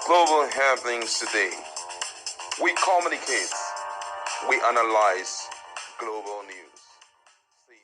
global happenings today. We communicate, we analyze global news. Stay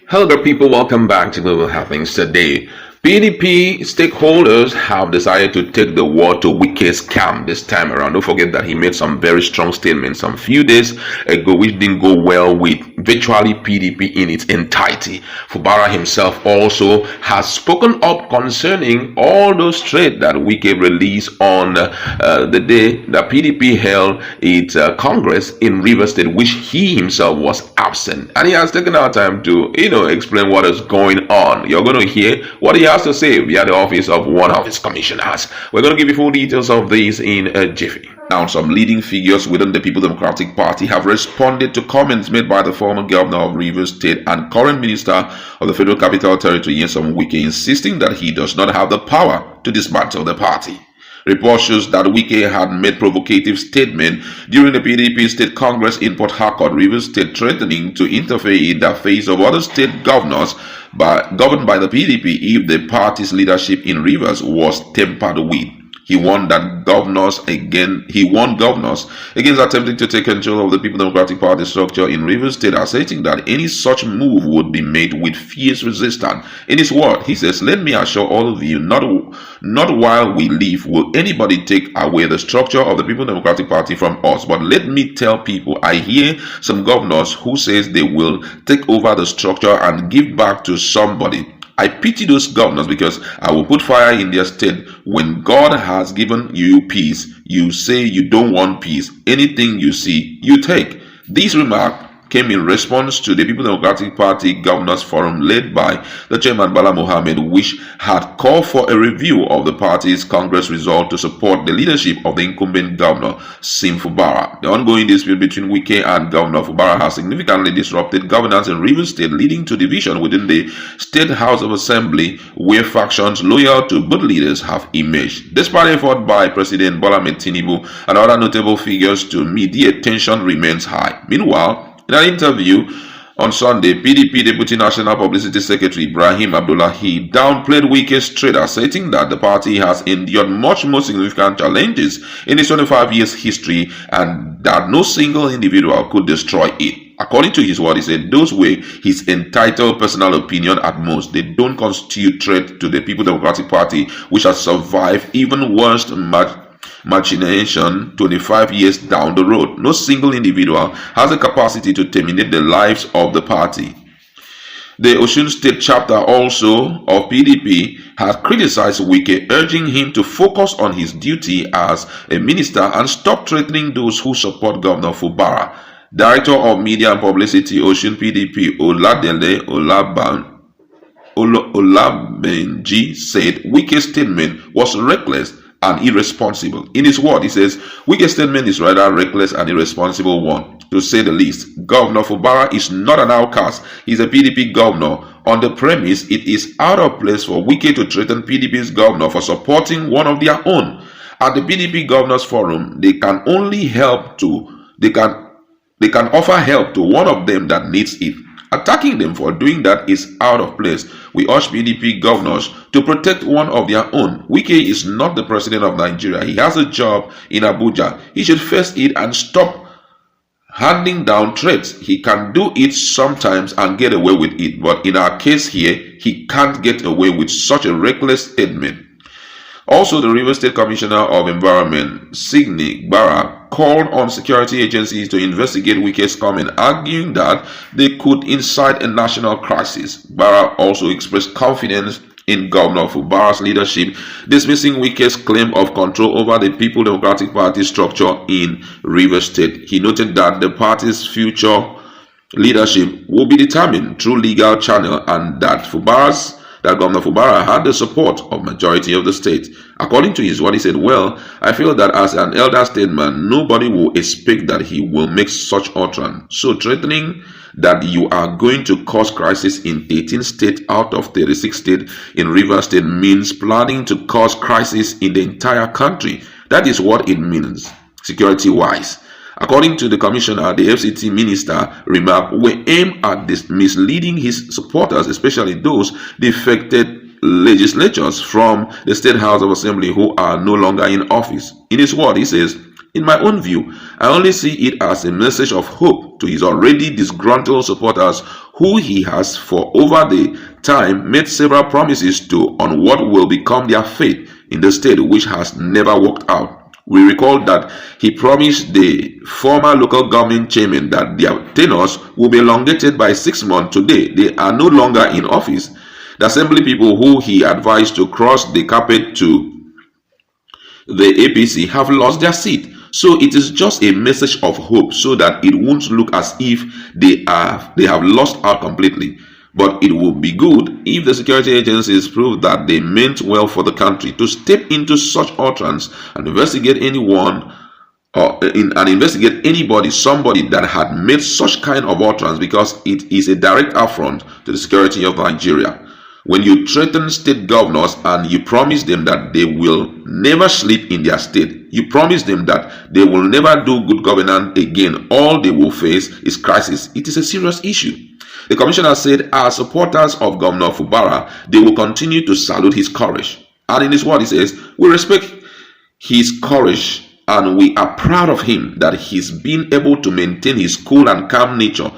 tuned. Hello there people, welcome back to Global Happenings Today. PDP stakeholders have decided to take the war to Wike's camp this time around. Don't forget that he made some very strong statements some few days ago which didn't go well with virtually PDP in its entirety. Fubara himself also has spoken up concerning all those threats that Wike released on the day that PDP held its Congress in Rivers State, which he himself was absent. And he has taken our time to, explain what is going on. You're going to hear what he has to say via the office of one of his commissioners. We're going to give you full details of this in a jiffy. Now, some leading figures within the People Democratic Party have responded to comments made by the former governor of Rivers State and current minister of the Federal Capital Territory, Wike, insisting that he does not have the power to dismantle the party. Report shows that Wike had made provocative statement during the PDP State Congress in Port Harcourt, Rivers State, threatening to interfere in the face of other state governors governed by the PDP if the party's leadership in Rivers was tampered with. He warned governors against attempting to take control of the People Democratic Party structure in Rivers State, asserting that any such move would be made with fierce resistance. In his word, he says, "Let me assure all of you, not while we live will anybody take away the structure of the People Democratic Party from us. But let me tell people, I hear some governors who says they will take over the structure and give back to somebody. I pity those governors because I will put fire in their state. When God has given you peace, you say you don't want peace. Anything you see, you take." This remark came in response to the People Democratic Party Governors Forum led by the chairman Bala Mohammed, which had called for a review of the party's Congress result to support the leadership of the incumbent governor, Fubara. The ongoing dispute between Wike and Governor Fubara has significantly disrupted governance in Rivers State, leading to division within the State House of Assembly, where factions loyal to both leaders have emerged. Despite effort by President Bola Ahmed Tinubu and other notable figures to meet, tension remains high. Meanwhile, in an interview on Sunday, PDP Deputy National Publicity Secretary Ibrahim Abdullahi downplayed Wike's threat, asserting that the party has endured much more significant challenges in its 25 years history and that no single individual could destroy it. According to his word, he said those were his entitled personal opinion at most. They don't constitute threat to the People Democratic Party, which has survived even worse machination 25 years down the road. No single individual has the capacity to terminate the lives of the party. The Osun State chapter also of PDP has criticized Wike, urging him to focus on his duty as a minister and stop threatening those who support Governor Fubara. Director of Media and Publicity, Osun PDP, Oladele Olabenji, said Wike's statement was reckless and irresponsible. In his word, he says, Wike's statement is rather reckless and irresponsible one, to say the least. Governor Fubara is not an outcast. He's a PDP governor. On the premise, it is out of place for Wike to threaten PDP's governor for supporting one of their own. At the PDP Governors Forum, they can offer help to one of them that needs it. Attacking them for doing that is out of place. We urge PDP governors to protect one of their own. Wike is not the president of Nigeria. He has a job in Abuja. He should face it and stop handing down threats. He can do it sometimes and get away with it, but in our case here, he can't get away with such a reckless statement. Also, the Rivers State Commissioner of Environment, Signy Gbara, called on security agencies to investigate Wike's comment, arguing that they could incite a national crisis. Gbara also expressed confidence in Governor Fubara's leadership, dismissing Wike's claim of control over the People Democratic Party structure in Rivers State. He noted that the party's future leadership will be determined through legal channel and that Governor Fubara had the support of majority of the state. According to his word, he said, "Well, I feel that as an elder statesman, nobody will expect that he will make such utterance. So threatening that you are going to cause crisis in 18 states out of 36 states in Rivers State means planning to cause crisis in the entire country. That is what it means, security-wise." According to the commissioner, the FCT minister remarked, "We aim at misleading his supporters, especially those defected legislatures from the State House of Assembly who are no longer in office. In his word, he says, "In my own view, I only see it as a message of hope to his already disgruntled supporters who he has for over the time made several promises to on what will become their fate in the state, which has never worked out." We recall that he promised the former local government chairman that their tenures will be elongated by 6 months. Today, they are no longer in office. The assembly people who he advised to cross the carpet to the APC have lost their seat. So it is just a message of hope so that it won't look as if they have lost out completely. But it would be good if the security agencies prove that they meant well for the country to step into such utterance and investigate anyone and investigate somebody that had made such kind of utterance, because it is a direct affront to the security of Nigeria. When you threaten state governors and you promise them that they will never sleep in their state, you promise them that they will never do good governance again, all they will face is crisis. It is a serious issue. The commissioner said, as supporters of Governor Fubara, they will continue to salute his courage. And in his word, he says, "We respect his courage and we are proud of him that he's been able to maintain his cool and calm nature.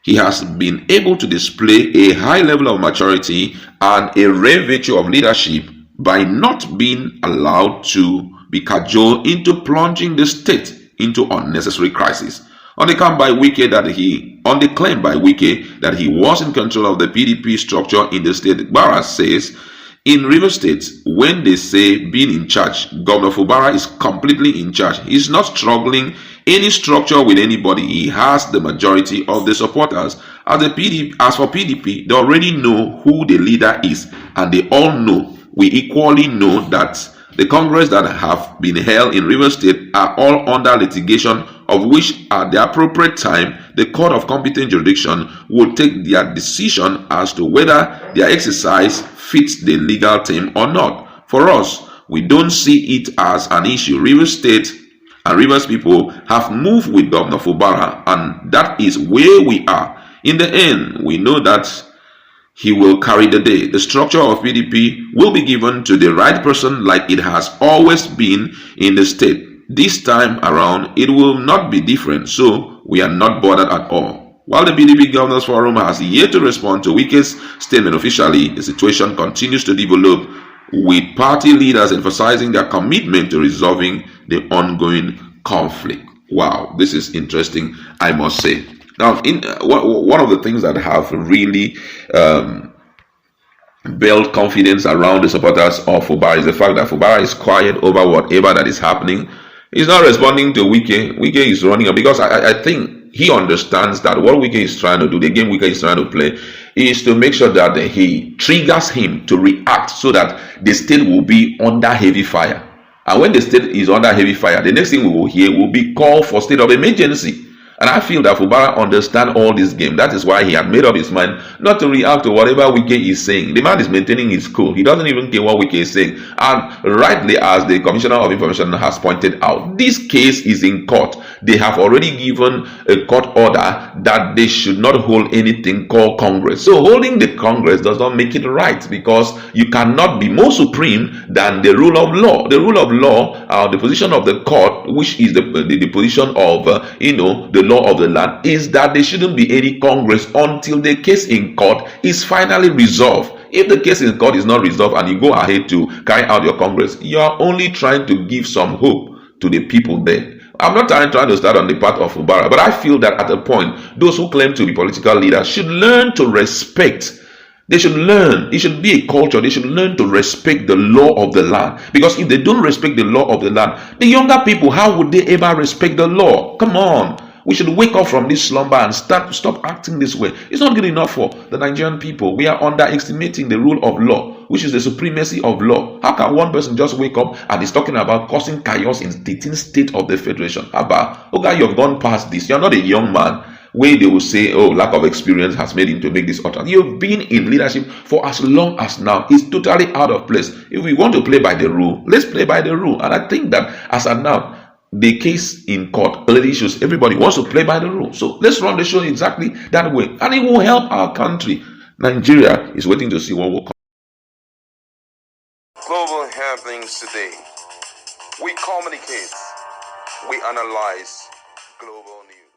He has been able to display a high level of maturity and a rare virtue of leadership by not being allowed to be cajoled into plunging the state into unnecessary crisis." On the claim by Wike that he was in control of the PDP structure in the state, Fubara says, in River State, when they say being in charge, Governor Fubara is completely in charge. He's not struggling any structure with anybody. He has the majority of the supporters. As for PDP, they already know who the leader is, and they all know. We equally know that the Congress that have been held in River State are all under litigation, of which at the appropriate time, the Court of Competent Jurisdiction will take their decision as to whether their exercise fits the legal term or not. For us, we don't see it as an issue. River State and Rivers people have moved with Governor Fubara, and that is where we are. In the end, we know that he will carry the day. The structure of PDP will be given to the right person, like it has always been in the state. This time around, it will not be different, so we are not bothered at all. While the PDP Governors Forum has yet to respond to Wike's statement officially, the situation continues to develop, with party leaders emphasizing their commitment to resolving the ongoing conflict. Wow, this is interesting, I must say. Now, one of the things that have really built confidence around the supporters of Fubara is the fact that Fubara is quiet over whatever that is happening. He's not responding to Wike. Wike is running up because I think he understands that what Wike is trying to do, the game Wike is trying to play, is to make sure that he triggers him to react so that the state will be under heavy fire. And when the state is under heavy fire, the next thing we will hear will be call for state of emergency. And I feel that Fubara understands all this game. That is why he had made up his mind not to react to whatever Wike is saying. The man is maintaining his cool. He doesn't even care what Wike is saying. And rightly, as the Commissioner of Information has pointed out, this case is in court. They have already given a court order that they should not hold anything called Congress. So holding the Congress does not make it right, because you cannot be more supreme than the rule of law. The rule of law, the position of the court, which is the position of, the law of the land, is that there shouldn't be any Congress until the case in court is finally resolved. If the case in court is not resolved and you go ahead to carry out your Congress, you are only trying to give some hope to the people there. I'm not trying to start on the part of Fubara, but I feel that at a point, those who claim to be political leaders should learn to respect. They should learn. It should be a culture. They should learn to respect the law of the land. Because if they don't respect the law of the land, the younger people, how would they ever respect the law? Come on. We should wake up from this slumber and stop acting this way. It's not good enough for the Nigerian people. We are underestimating the rule of law, which is the supremacy of law. How can one person just wake up and is talking about causing chaos in the 18th state of the federation? Okay, you have gone past this. You're not a young man where they will say, oh, lack of experience has made him to make this utterance. You've been in leadership for as long as now. It's totally out of place. If we want to play by the rule, let's play by the rule. And I think that as of now, the case in court already shows everybody wants to play by the rules. So let's run the show exactly that way. And it will help our country. Nigeria is waiting to see what will come. things today. We communicate, we analyze global news.